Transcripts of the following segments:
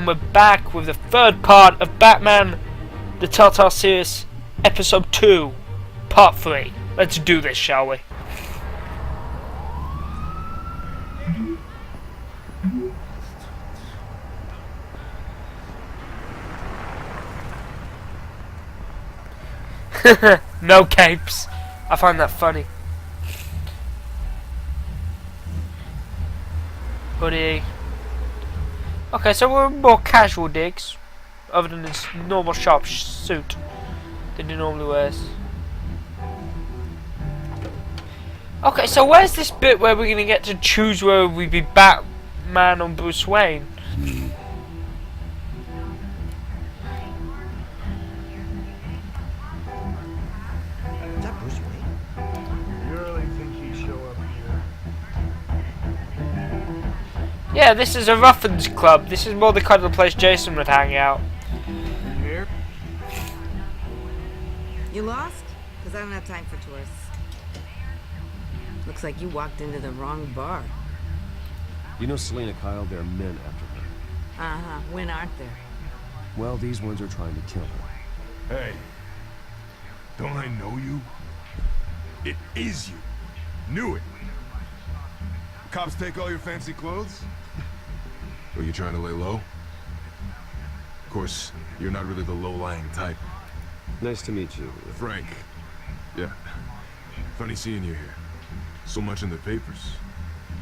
And we're back with the third part of Batman, the Telltale series, episode 2, part 3. Let's do this, shall we? No capes. I find that funny. Hoodie. Okay, so we're more casual digs, other than this normal sharp suit that he normally wears. Okay, so where's this bit where we're gonna get to choose whether we be Batman or Bruce Wayne? Is that Bruce Wayne? You really think he'd show up here? Yeah, this is a Ruffins Club. This is more the kind of place Jason would hang out. You here? You lost? Because I don't have time for tourists. Looks like you walked into the wrong bar. You know Selena Kyle, there are men after her. Uh-huh. When aren't there? Well, these ones are trying to kill her. Hey, don't I know you? It is you. Knew it. Cops take all your fancy clothes? Are you trying to lay low? Of course, you're not really the low-lying type. Nice to meet you. Frank. Yeah. Funny seeing you here. So much in the papers.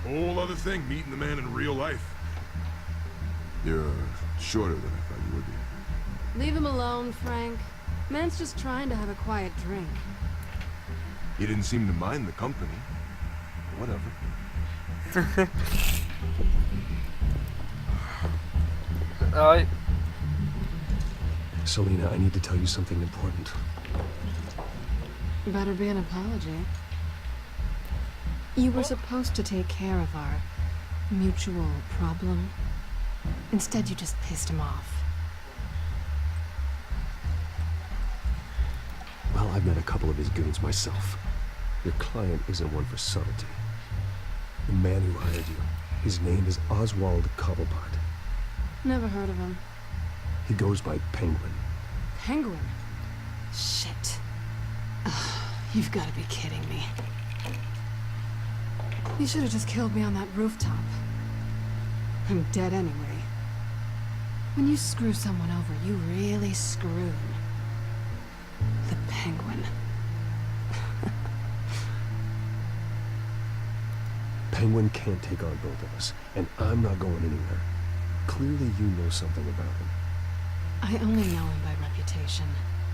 Whole other thing, meeting the man in real life. You're shorter than I thought you would be. Leave him alone, Frank. Man's just trying to have a quiet drink. You didn't seem to mind the company. Whatever. Alright. Selena, I need to tell you something important. Better be an apology. You were supposed to take care of our mutual problem. Instead, you just pissed him off. Well, I've met a couple of his goons myself. Your client isn't one for subtlety. The man who hired you, his name is Oswald Cobblepot. Never heard of him. He goes by Penguin. Penguin? Shit. Ugh, you've got to be kidding me. You should have just killed me on that rooftop. I'm dead anyway. When you screw someone over, you really screw them. The Penguin. Penguin can't take on both of us, and I'm not going anywhere. Clearly you know something about him. I only know him by reputation.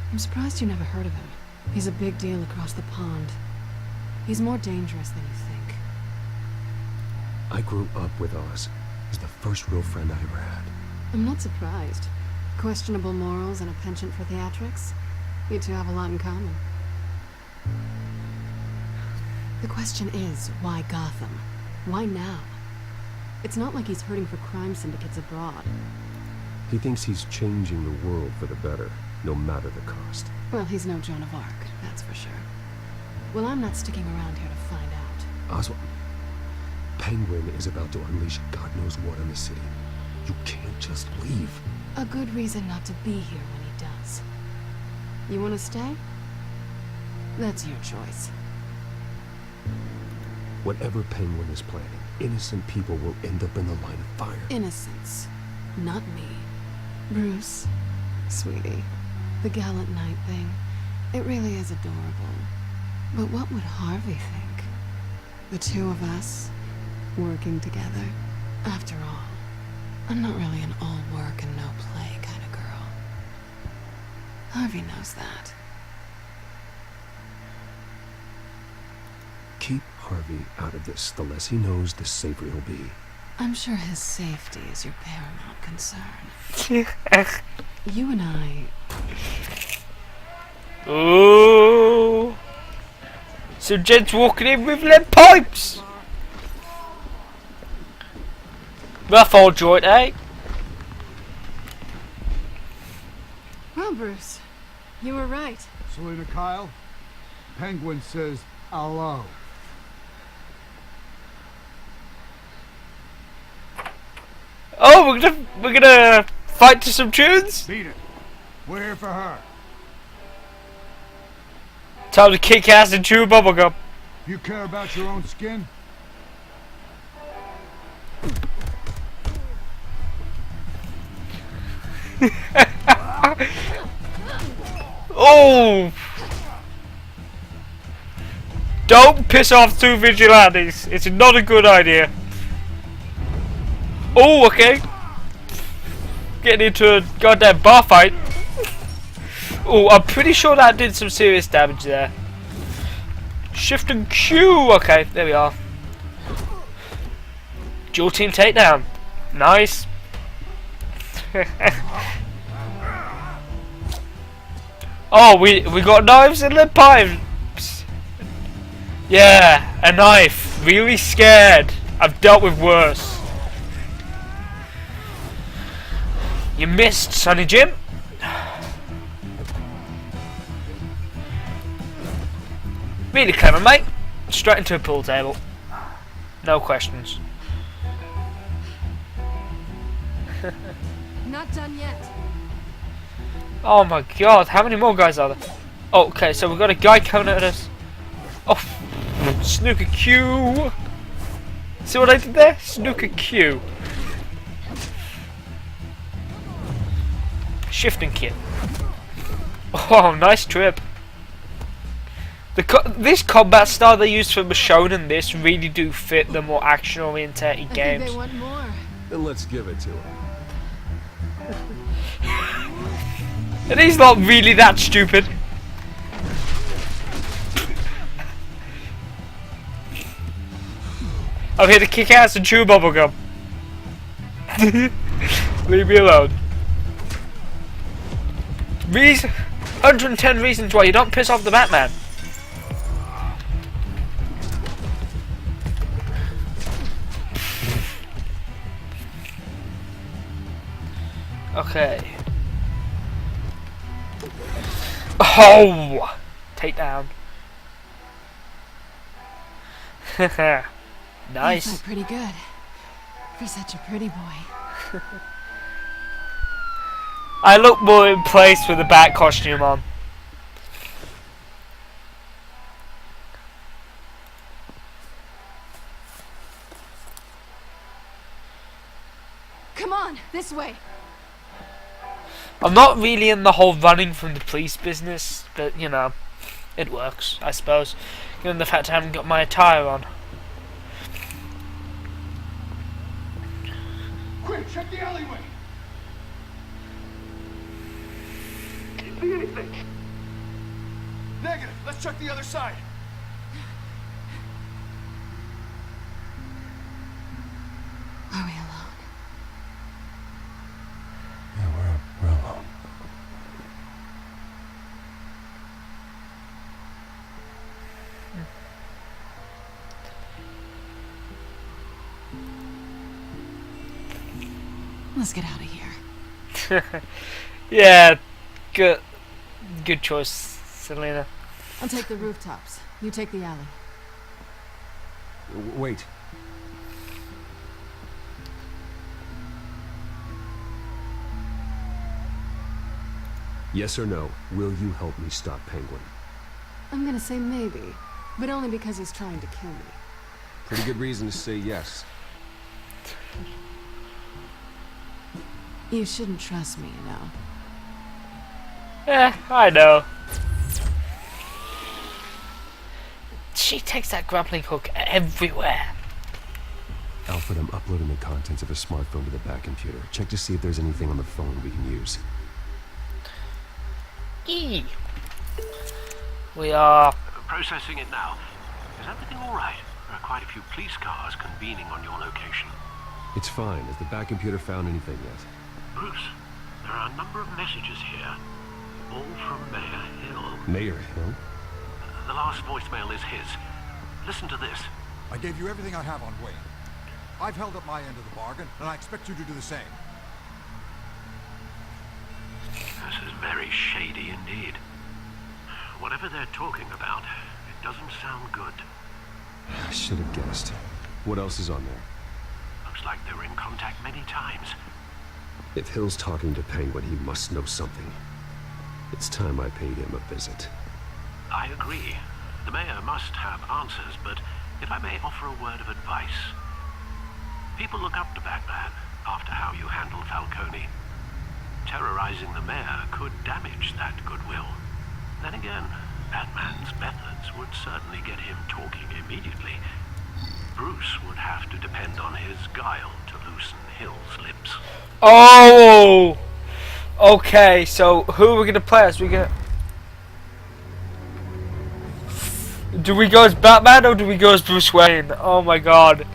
I'm surprised you never heard of him. He's a big deal across the pond. He's more dangerous than you think. I grew up with Oz. He's the first real friend I ever had. I'm not surprised. Questionable morals and a penchant for theatrics. You two have a lot in common. The question is, why Gotham? Why now? It's not like he's hurting for crime syndicates abroad. He thinks he's changing the world for the better, no matter the cost. Well, he's no Joan of Arc, that's for sure. Well, I'm not sticking around here to find out. Oswald, Penguin is about to unleash God knows what on the city. You can't just leave. A good reason not to be here when he does. You want to stay? That's your choice. Whatever Penguin is planning, innocent people will end up in the line of fire. Innocence. Not me. Bruce, sweetie, the gallant knight thing, it really is adorable. But what would Harvey think? The two of us, working together. After all, I'm not really an all work and no play kind of girl. Harvey knows that. Keep Harvey out of this. The less he knows, the safer he'll be. I'm sure his safety is your paramount concern. You and I... Ooh. So Jed's walking in with lead pipes. Rough old joint, eh? Well, Bruce, you were right. Selena Kyle? Penguin says hello. Oh, we're gonna Fight to some tunes? Beat it. We're here for her. Time to kick ass and chew bubblegum. You care about your own skin? Oh! Don't piss off two vigilantes. It's not a good idea. Oh, okay. Getting into a goddamn bar fight. Oh, I'm pretty sure that did some serious damage there. Shift and Q. Okay, there we are. Dual team takedown. Nice. Oh, we got knives in the pipes. Yeah, a knife. Really scared. I've dealt with worse. You missed, Sonny Jim. Really clever, mate. Straight into a pool table. No questions. Not done yet. Oh my god, how many more guys are there? Oh, okay, so we've got a guy coming at us. Oh, snooker Q. See what I did there? Snooker Q. Shifting kit. Oh, nice trip. This combat style they used for Michonne and this really do fit the more action-oriented games. I think they want more. Then let's give it to him. And he's not really that stupid. I'm here to kick ass and chew bubblegum. Leave me alone. 110 reasons why you don't piss off the Batman. Okay. Oh! Take down. Nice. You fight pretty good. For such a pretty boy. I look more in place with the bat costume on. Come on, this way. I'm not really in the whole running from the police business, but you know, it works, I suppose, given the fact I haven't got my attire on. Quick, check the alleyway. See anything? Negative. Let's check the other side. Are we alone? Yeah, we're alone. Let's get out of here. Yeah, good choice, Selena. I'll take the rooftops. You take the alley. Wait. Yes or no, will you help me stop Penguin? I'm gonna say maybe, but only because he's trying to kill me. Pretty good reason to say yes. You shouldn't trust me, you know. I know. She takes that grappling hook everywhere. Alfred, I'm uploading the contents of a smartphone to the back computer. Check to see if there's anything on the phone we can use. Eee. We are... Processing it now. Is everything all right? There are quite a few police cars convening on your location. It's fine. Has the back computer found anything yet? Bruce, there are a number of messages here, all from Mayor Hill. Mayor Hill? The last voicemail is his. Listen to this. I gave you everything I have on Wayne. I've held up my end of the bargain, and I expect you to do the same. This is very shady indeed. Whatever they're talking about, it doesn't sound good. I should have guessed. What else is on there? Looks like they were in contact many times. If Hill's talking to Penguin, he must know something. It's time I paid him a visit. I agree. The mayor must have answers, but if I may offer a word of advice. People look up to Batman after how you handled Falcone. Terrorizing the mayor could damage that goodwill. Then again, Batman's methods would certainly get him talking immediately. Bruce would have to depend on his guile to loosen Hill's lips. Oh! Okay, so who are we gonna play as? Do we go as Batman or do we go as Bruce Wayne? Oh my god.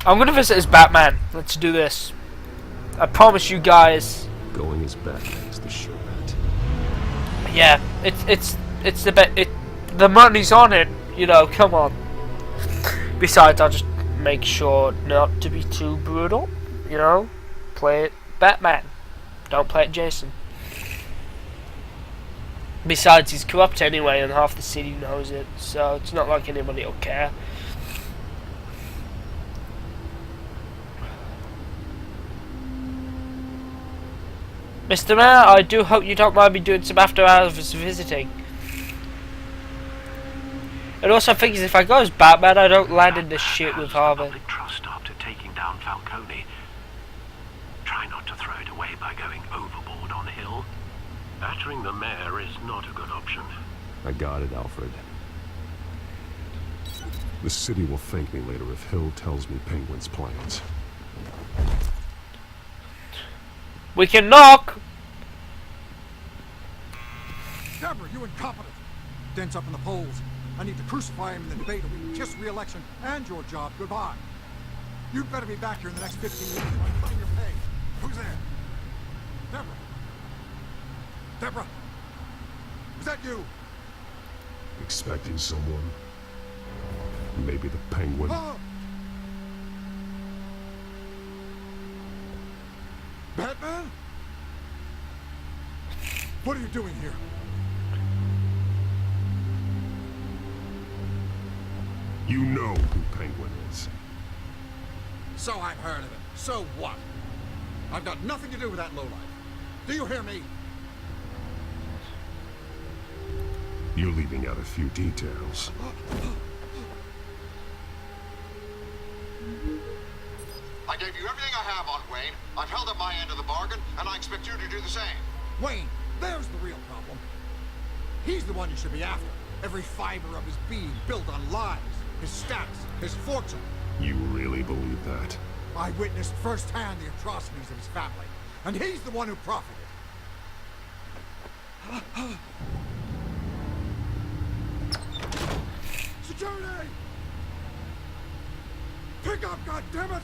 I'm gonna visit as Batman. Let's do this. I promise you guys. Going as Batman is the sure bet. Yeah, it's the bet. The money's on it. You know, come on. Besides, I'll just make sure not to be too brutal. You know, play it Batman. Don't play it Jason. Besides, he's corrupt anyway, and half the city knows it, so it's not like anybody will care. Mr. Mayor, I do hope you don't mind me doing some after-hours visiting. It also figures if I go as Batman, I don't land in this shit with Harvey. Public trust after taking down Falcone. Try not to throw it away by going overboard on Hill. Battering the mayor is not a good option. I got it, Alfred. The city will thank me later if Hill tells me Penguin's plans. We can knock! Deborah, you incompetent! Dents up in the polls. I need to crucify him in the debate or we can kiss re-election and your job goodbye. You'd better be back here in the next 15 minutes or I'm cutting your pay. Who's there? Deborah? Deborah? Is that you? Expecting someone? Maybe the Penguin. Oh! Batman? What are you doing here? You know who Penguin is. So I've heard of it. So what? I've got nothing to do with that lowlife. Do you hear me? You're leaving out a few details. I gave you everything I have on Wayne. I've held up my end of the bargain, and I expect you to do the same. Wayne, there's the real problem. He's the one you should be after. Every fiber of his being built on lies, his status, his fortune. You really believe that? I witnessed firsthand the atrocities of his family, and he's the one who profited. Security! Pick up, goddammit!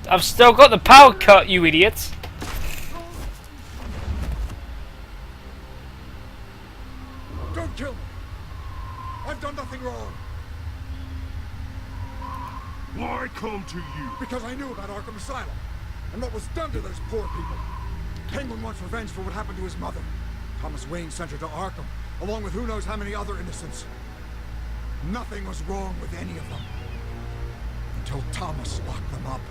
I've still got the power cut, you idiots. Don't kill me! I've done nothing wrong! Why come to you? Because I knew about Arkham Asylum, and what was done to those poor people. Penguin wants revenge for what happened to his mother. Thomas Wayne sent her to Arkham, along with who knows how many other innocents. Nothing was wrong with any of them. Until Thomas locked them up.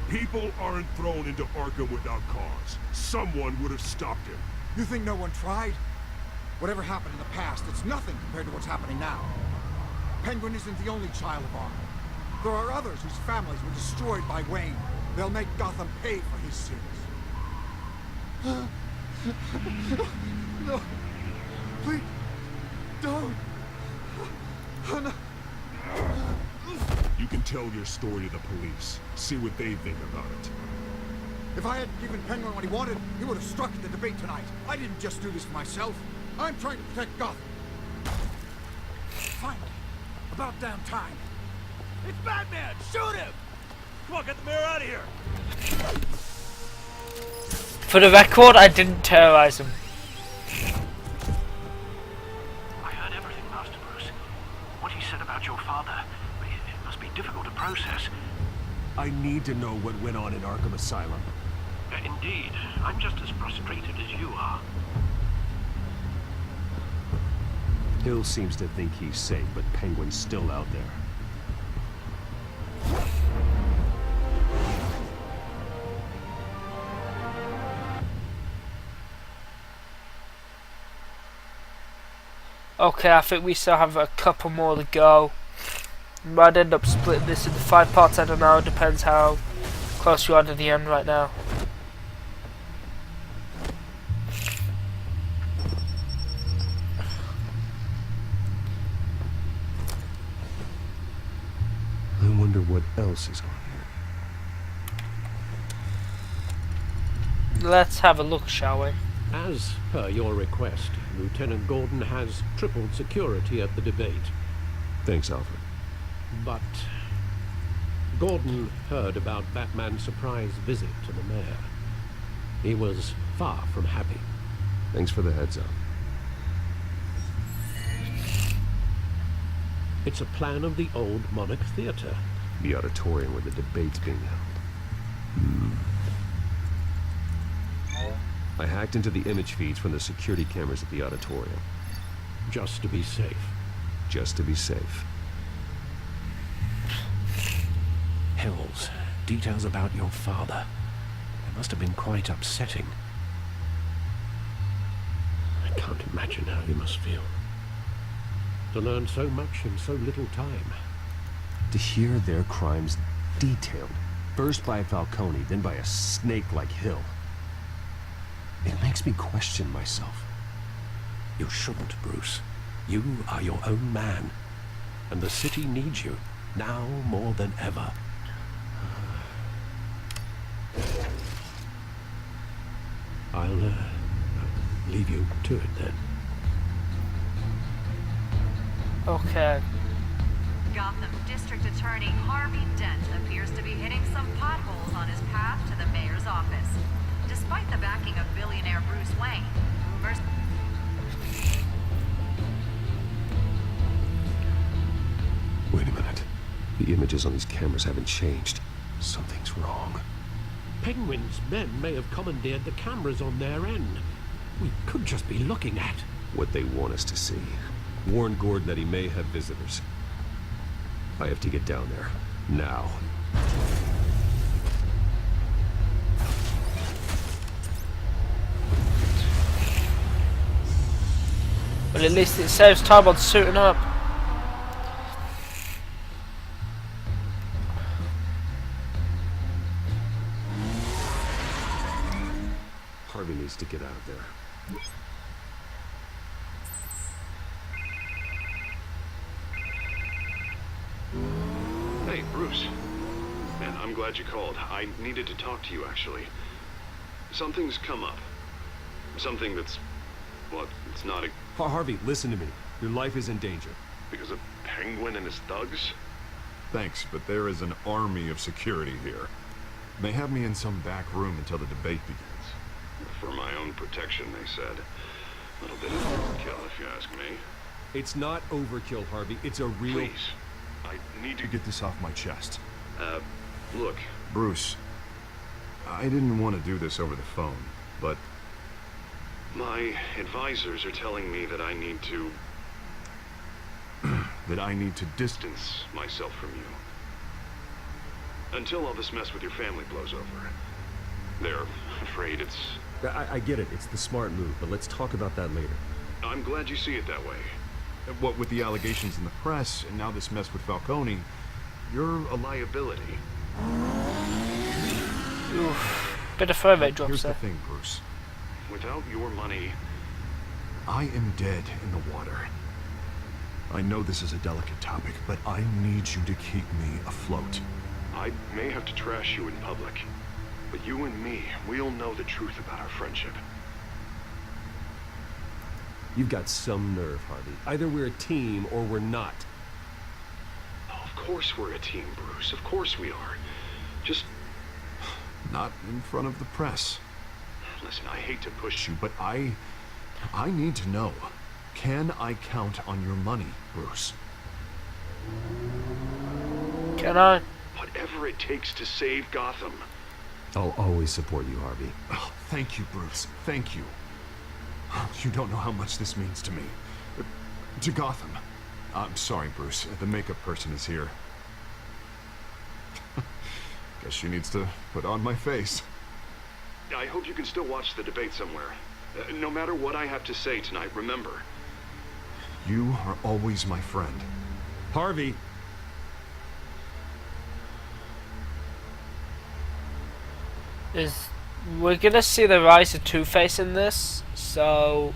People aren't thrown into Arkham without cause. Someone would have stopped him. You think no one tried? Whatever happened in the past, it's nothing compared to what's happening now. Penguin isn't the only child of Arkham. There are others whose families were destroyed by Wayne. They'll make Gotham pay for his sins. No. Please. Don't. Oh, no. You can tell your story to the police. See what they think about it. If I hadn't given Penguin what he wanted, he would have struck at the debate tonight. I didn't just do this for myself. I'm trying to protect Gotham. Finally. About damn time. It's Batman! Shoot him! Come on, get the mayor out of here! For the record, I didn't terrorize him. I heard everything, Master Bruce. What he said about your father, it must be difficult to process. I need to know what went on in Arkham Asylum. Indeed, I'm just as frustrated as you are. Hill seems to think he's safe, but Penguin's still out there. Okay, I think we still have a couple more to go. Might end up splitting this into 5 parts, I don't know, it depends how close you are to the end right now. I wonder what else is on here. Let's have a look, shall we? As per your request, Lieutenant Gordon has tripled security at the debate. Thanks, Alfred. But Gordon heard about Batman's surprise visit to the mayor. He was far from happy. Thanks for the heads up. It's a plan of the old Monarch Theatre. The auditorium where the debate's being held. I hacked into the image feeds from the security cameras at the auditorium. Just to be safe. Just to be safe. Hills, details about your father. It must have been quite upsetting. I can't imagine how he must feel. To learn so much in so little time. To hear their crimes detailed, first by Falcone, then by a snake like Hill. It makes me question myself. You shouldn't, Bruce. You are your own man. And the city needs you, now more than ever. I'll leave you to it then. Okay. Gotham District Attorney Harvey Dent appears to be hitting some potholes on his path to the mayor's office. Despite the backing of billionaire Bruce Wayne, rumors... Wait a minute. The images on these cameras haven't changed. Something's wrong. Penguin's men may have commandeered the cameras on their end. We could just be looking at What they want us to see. Warn Gordon that he may have visitors. I have to get down there. Now. But at least it saves time on suiting up. Harvey needs to get out of there. Hey, Bruce. Man, I'm glad you called. I needed to talk to you, actually. Something's come up. Something that's... well, it's not a... Harvey, listen to me. Your life is in danger. because of Penguin and his thugs? Thanks, but there is an army of security here. They have me in some back room until the debate begins. For my own protection, they said. A little bit of overkill, if you ask me. It's not overkill, Harvey. It's a real... Please. I need to Get this off my chest. Look. Bruce, I didn't want to do this over the phone, but... My advisors are telling me that I need to... distance myself from you. Until all this mess with your family blows over. They're afraid it's... I get it. It's the smart move, but let's talk about that later. I'm glad you see it that way. What with the allegations in the press, and now this mess with Falcone, you're a liability. Oof. Bit of throwaway drops Here's there. the thing, Bruce. Without your money... I am dead in the water. I know this is a delicate topic, but I need you to keep me afloat. I may have to trash you in public, but you and me, we'll know the truth about our friendship. You've got some nerve, Harvey. Either we're a team or we're not. Oh, of course we're a team, Bruce. Of course we are. Just... Not in front of the press. Listen, I hate to push you, But I need to know. Can I count on your money, Bruce? Can I? whatever it takes to save Gotham. I'll always support you, Harvey. Oh, thank you, Bruce. Thank you. You don't know how much this means to me. To Gotham. I'm sorry, Bruce. The makeup person is here. Guess she needs to put on my face. I hope you can still watch the debate somewhere. No matter what I have to say tonight, remember, You are always my friend. Harvey! We're gonna see the rise of Two-Face in this, so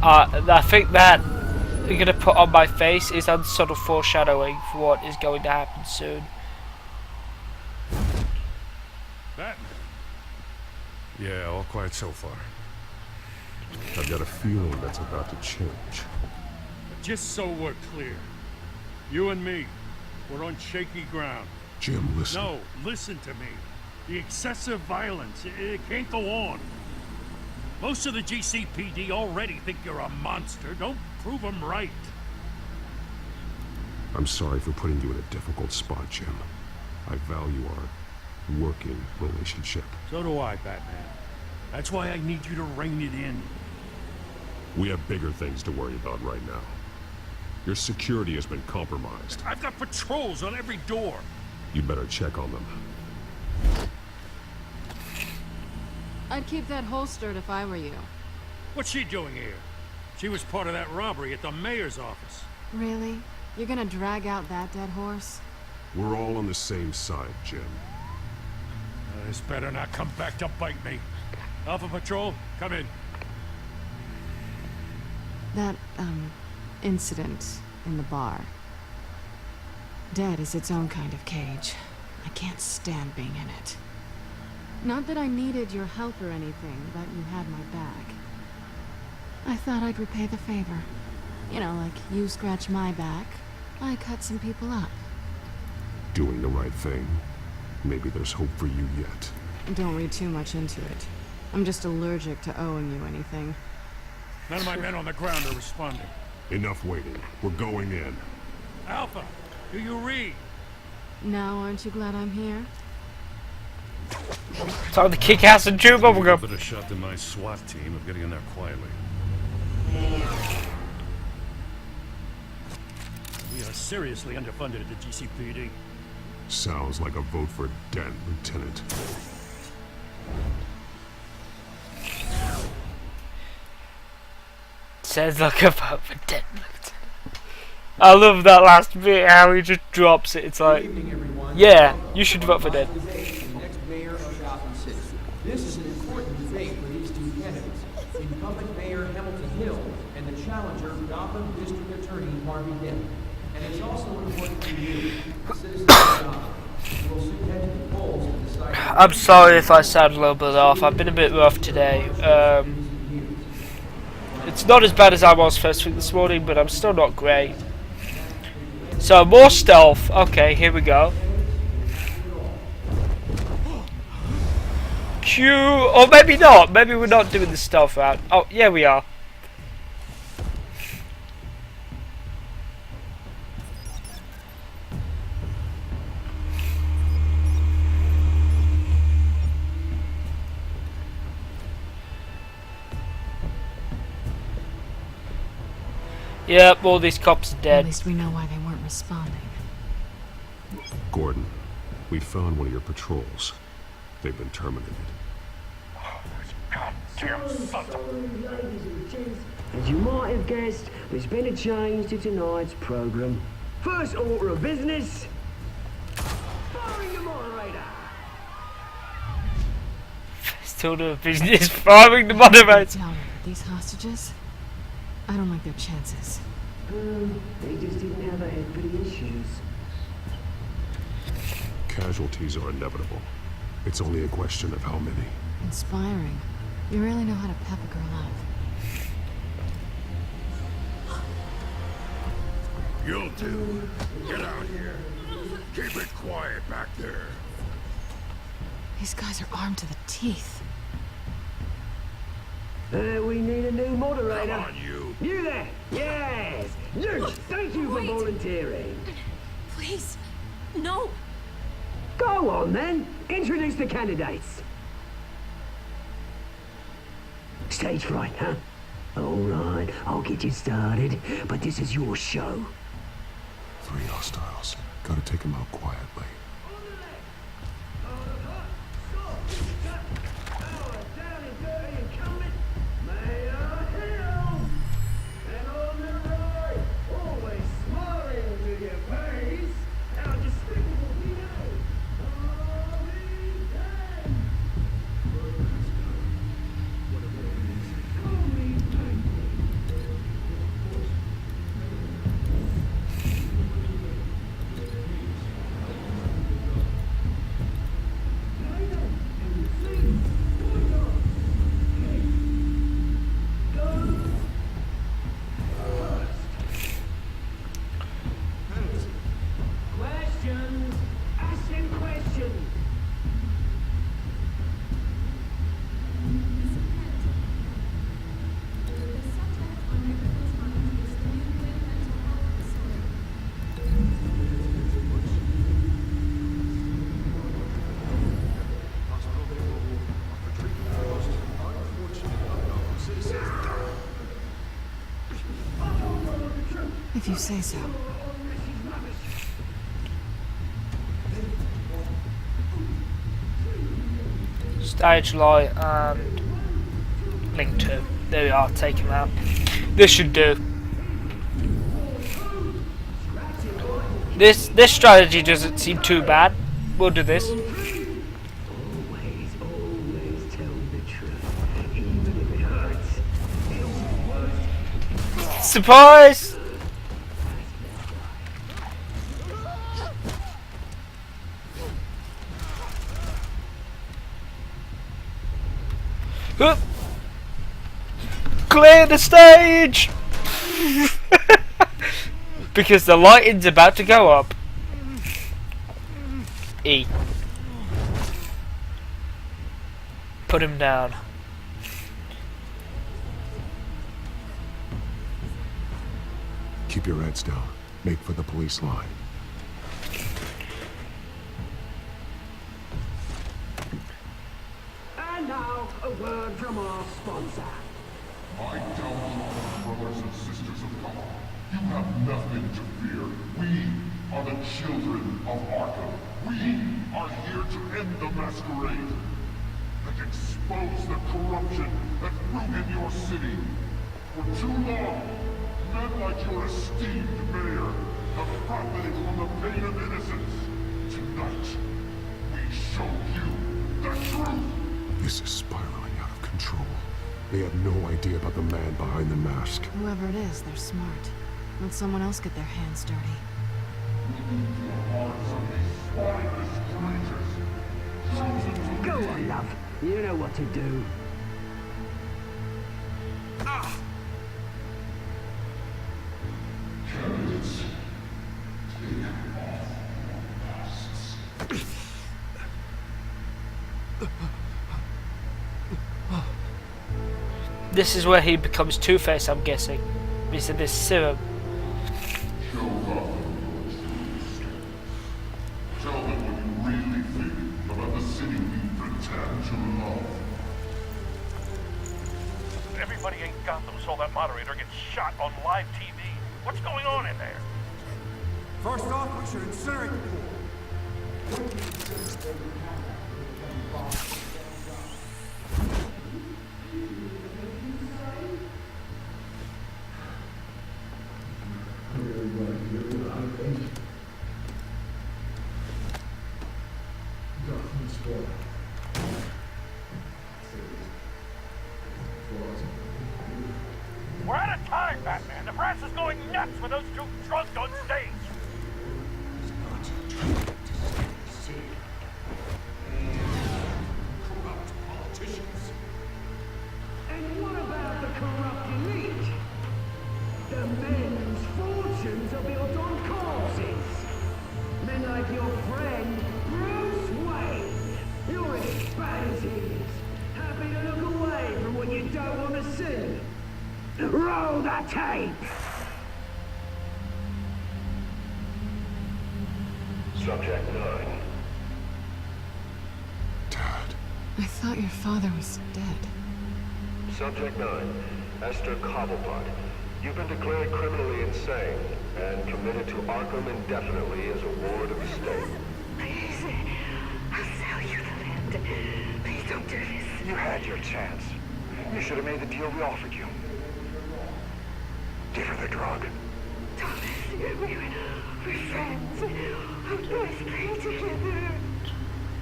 I think that we're gonna put on my face is unsubtle foreshadowing for what is going to happen soon. Batman. Yeah, all quiet so far. I've got a feeling that's about to change. Just so we're clear, you and me, we're on shaky ground. Jim, listen. No, listen to me. The excessive violence, it can't go on. Most of the GCPD already think you're a monster. Don't prove them right. I'm sorry for putting you in a difficult spot, Jim. I value our working relationship. So do I, Batman. That's why I need you to rein it in. We have bigger things to worry about right now. Your security has been compromised. I've got patrols on every door. You better check on them. I'd keep that holstered if I were you. What's she doing here? She was part of that robbery at the mayor's office. Really? You're gonna drag out that dead horse? We're all on the same side, Jim. This better not come back to bite me. Alpha Patrol, come in. That, incident in the bar. Dead is its own kind of cage. I can't stand being in it. Not that I needed your help or anything, but you had my back. I thought I'd repay the favor. You know, like you scratch my back, I cut some people up. Doing the right thing. Maybe there's hope for you yet. Don't read too much into it. I'm just allergic to owing you anything. None of my men on the ground are responding. Enough waiting. We're going in. Alpha, do you read? Now, aren't you glad I'm here? Time to kick ass and chew bubblegum. Better shot than my SWAT team of getting in there quietly. We are seriously underfunded at the GCPD. Sounds like a vote for Dent, Lieutenant. Sounds like a vote for Dent, Lieutenant. I love that last bit, how he just drops it. It's like, yeah, you should vote for Dent. This is an important debate for these two candidates, incumbent Mayor Hamilton Hill and the challenger Gotham District Attorney Harvey Dent. And it's also important to you, the citizens of Gotham, who will soon head to the polls to decide. I'm sorry if I sound a little bit off. I've been a bit rough today. It's not as bad as I was first thing this morning, but I'm still not great. So more stealth. Okay, here we go. Q, or maybe not. Maybe we're not doing the stealth route. Oh, yeah, we are. Yep, all these cops are dead. At least we know why they weren't responding. Gordon, we found one of your patrols. They've been terminated. Goddamn son of As you might have guessed, there's been a change to tonight's program. First order of business, firing the moderator. Still doing business, firing the moderator. These hostages? I don't like their chances. They just didn't have a head for the issues. Casualties are inevitable. It's only a question of how many. Inspiring. You really know how to pep a girl up. You'll do. Get out here. Keep it quiet back there. These guys are armed to the teeth. We need a new moderator. Come on, you. You there? Yes. You. Thank you for volunteering. Please. No. Go on then. Introduce the candidates. Stage fright, huh? All right, I'll get you started, but this is your show. 3 hostiles. Gotta take them out quietly. Down and dirty incumbent, Mayor Hill, and you say so. Stage light and link 2. There we are, take him out. This should do. This strategy doesn't seem too bad. We'll do this. Always tell the truth, even if it hurts. Surprise! Huh. Clear the stage! Because the lighting's about to go up. E. Put him down. Keep your heads down. Make for the police line. And now, a word from our sponsor. My Telltale brothers and sisters of God, you have nothing to fear. We are the children of Arkham. We are here to end the masquerade and expose the corruption that's ruined your city. For too long, men like your esteemed mayor have profited from the pain of innocence. Tonight, we show you the truth. This is spiraling out of control. They have no idea about the man behind the mask. Whoever it is, they're smart. Let someone else get their hands dirty. Go on, love. You know what to do. This is where he becomes Two-Face, I'm guessing. Because of this serum. Tell them what you really think about the city you pretend to love. Everybody in Gotham saw that moderator get shot on live TV. What's going on in there? First off, we should incinerate the pool. We're out of time, Batman. The press is going nuts with those two drunks on stage. Corrupt politicians. And what about the corrupt elite? The men whose fortunes are built on corpses. Men like your friend, Bruce Wayne. You're as bad as he is. Happy to look away from what you don't want to see. Roll the tape! Subject 9. Dad. I thought your father was dead. Subject 9. Esther Cobblepot. You've been declared criminally insane and committed to Arkham indefinitely as a ward of the state. Please, I'll sell you the land. Please don't do this. You had your chance. You should have made the deal we offered you. Give her the drug. Thomas, we're friends. Let's pray together.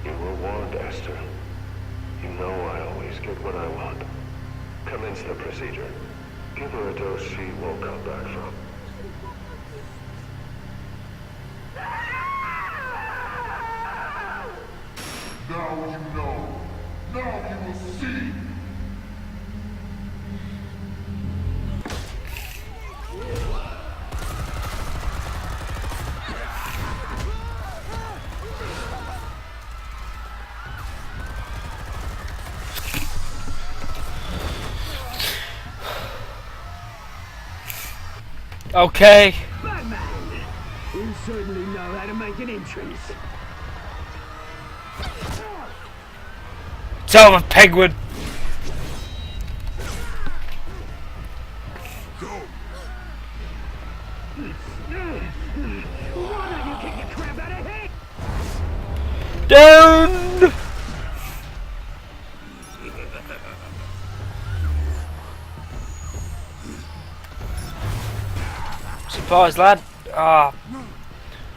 You were warned, Esther. You know I always get what I want. Commence the procedure. Give her a dose she won't come back from. Now you know. Now you will see. Okay. Batman! You certainly know how to make an entrance. It's over, Penguin. Go. It's Surprise, lad. Ah. No,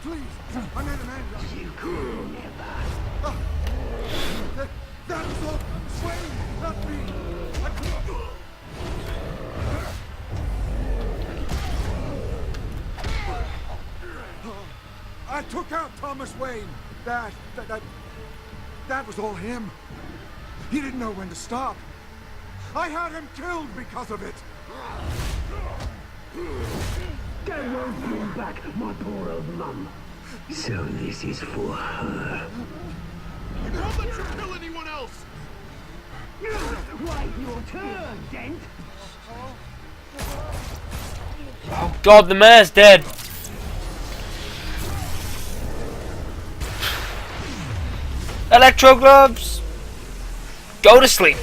please. I made a man. You could never. That was all Swain, not me. I took out Thomas Wayne. That was all him. He didn't know when to stop. I had him killed because of it. That won't bring back my poor old mum. So this is for her. Don't let you kill anyone else! Wait your turn, Dent. Oh God, the mayor's dead. Electro gloves. Go to sleep.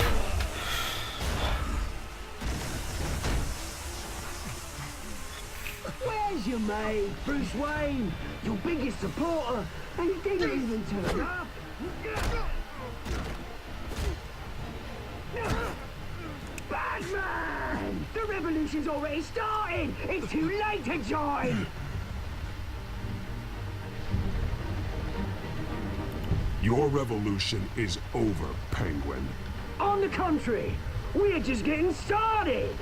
Where's your mate, Bruce Wayne? Your biggest supporter, and he didn't even turn up. Batman! The revolution's already started! It's too late to join! Your revolution is over, Penguin. On the contrary, we're just getting started!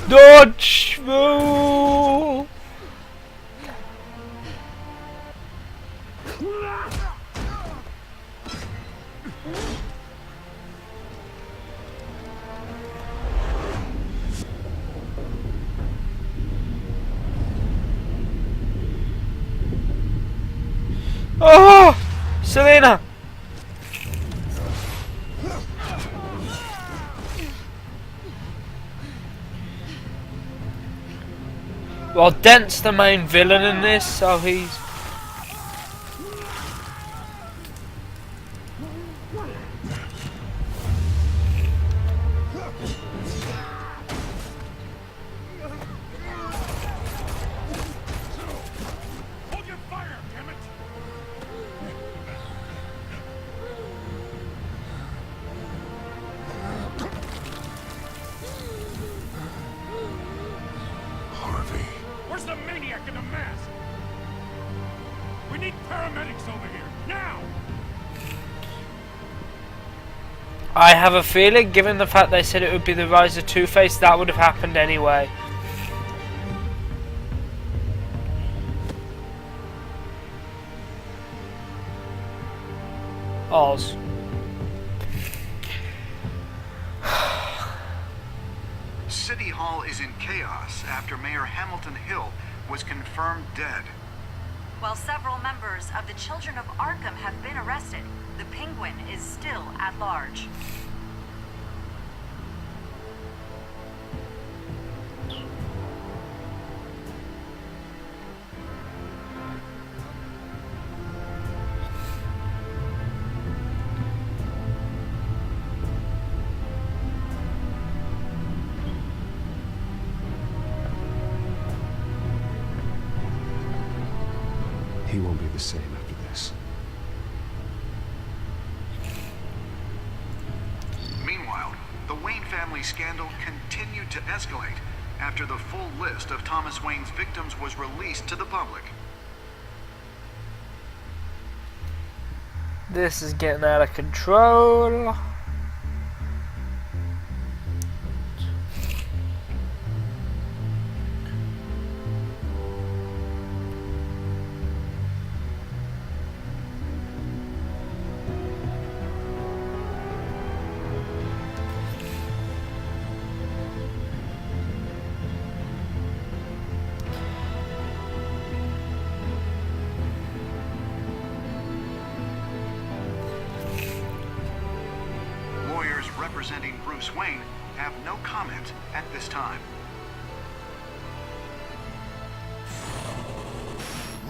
Dodge! Move! Oh! Selena! Well, Dent's the main villain in this, so he's... Hold your fire, damn it! Harvey. Where's the maniac in the mask? We need paramedics over here, now! I have a feeling, given the fact they said it would be the rise of Two-Face, that would have happened anyway. Oz. City Hall is in chaos after Mayor Hamilton Hill was confirmed dead. While several members of the Children of Arkham have been arrested, the Penguin is still at large. He won't be the same after this. Meanwhile, the Wayne family scandal continued to escalate after the full list of Thomas Wayne's victims was released to the public. This is getting out of control. Lawyers representing Bruce Wayne have no comment at this time.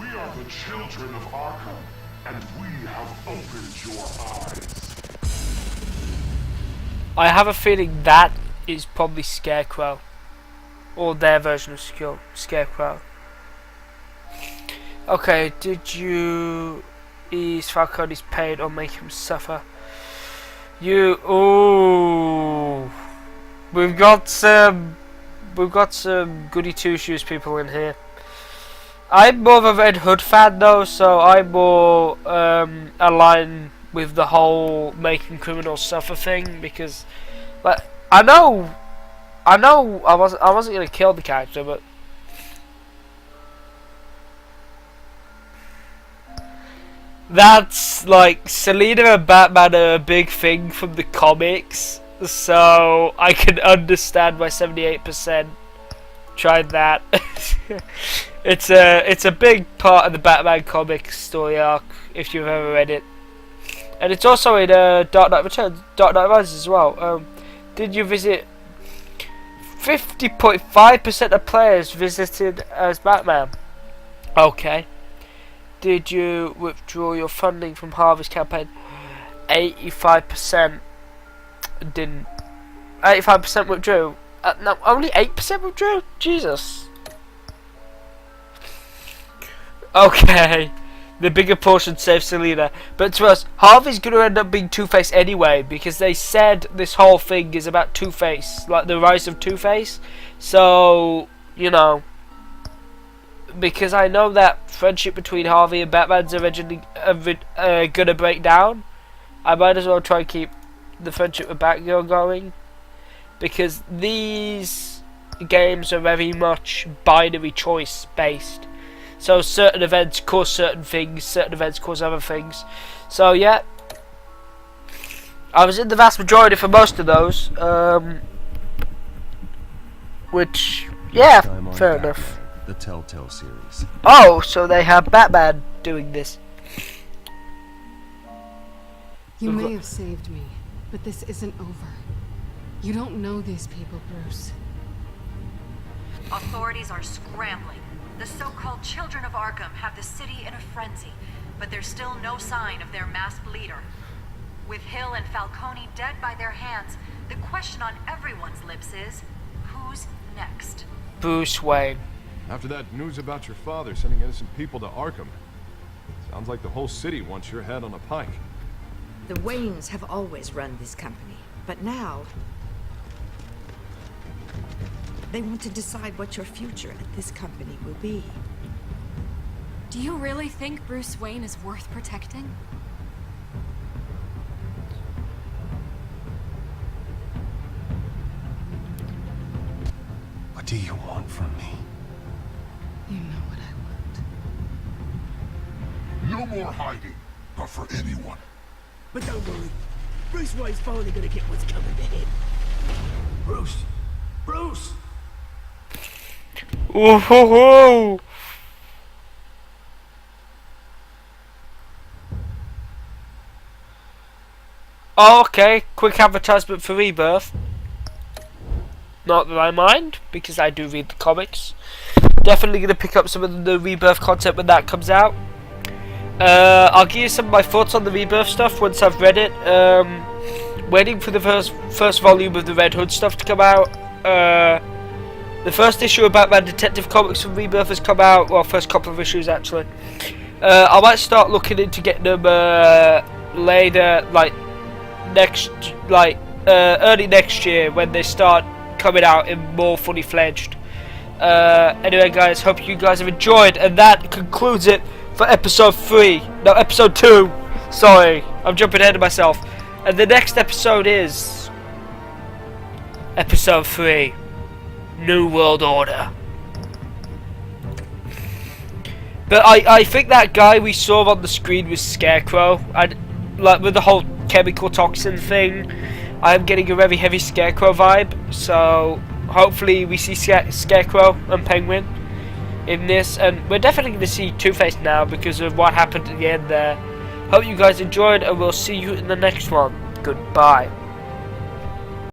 We are the children of Arkham, and we have opened your eyes. I have a feeling that is probably Scarecrow. Or their version of Scarecrow. Okay, did you... ease Falcone's pain or make him suffer. Ooh, we've got some goody two shoes people in here. I'm more of a Red Hood fan though, so I'm more aligned with the whole making criminals suffer thing, because, like, I know I wasn't gonna kill the character, but that's like Selina and Batman are a big thing from the comics, so I can understand why 78% tried that. It's a big part of the Batman comics story arc if you've ever read it, and it's also in Dark Knight Returns, Dark Knight Rises as well. Did you visit? 50.5% of players visited as Batman. Okay. Did you withdraw your funding from Harvey's campaign? 85% didn't. 85% withdrew. No, only 8% withdrew? Jesus. Okay. The bigger portion saved Selina. But to us, Harvey's going to end up being Two-Face anyway, because they said this whole thing is about Two-Face, like the rise of Two-Face. So, you know, because I know that friendship between Harvey and Batman's originally going to break down, I might as well try and keep the friendship with Batgirl going, because these games are very much binary choice based. So certain events cause certain things, certain events cause other things. So yeah, I was in the vast majority for most of those. Which, yeah, fair enough. The Telltale series. Oh, so they have Batman doing this. You may have saved me, but this isn't over. You don't know these people, Bruce. Authorities are scrambling. The so-called Children of Arkham have the city in a frenzy, but there's still no sign of their masked leader. With Hill and Falcone dead by their hands, the question on everyone's lips is, who's next? Bruce Wayne. After that news about your father sending innocent people to Arkham, sounds like the whole city wants your head on a pike. The Waynes have always run this company, but now they want to decide what your future at this company will be. Do you really think Bruce Wayne is worth protecting? What do you want from me? You know what I want. No more hiding, not for anyone. But don't worry. Bruce Wayne's finally gonna get what's coming to him. Bruce! Bruce! Ooh, hoo, hoo. Oh, okay, quick advertisement for Rebirth. Not that I mind, because I do read the comics. Definitely going to pick up some of the Rebirth content when that comes out. I'll give you some of my thoughts on the Rebirth stuff once I've read it. Waiting for the first volume of the Red Hood stuff to come out. The first issue of Batman Detective Comics from Rebirth has come out. Well, first couple of issues actually. I might start looking into getting them later, like early next year when they start coming out in more fully fledged. Anyway, guys, hope you guys have enjoyed, and that concludes it for episode 3. No, episode 2. Sorry, I'm jumping ahead of myself. And the next episode is episode 3. New World Order. But I think that guy we saw on the screen was Scarecrow. Like with the whole chemical toxin thing, I'm getting a very heavy Scarecrow vibe. So hopefully we see Scarecrow and Penguin in this, and we're definitely going to see Two-Face now because of what happened at the end there. Hope you guys enjoyed, and we'll see you in the next one. Goodbye.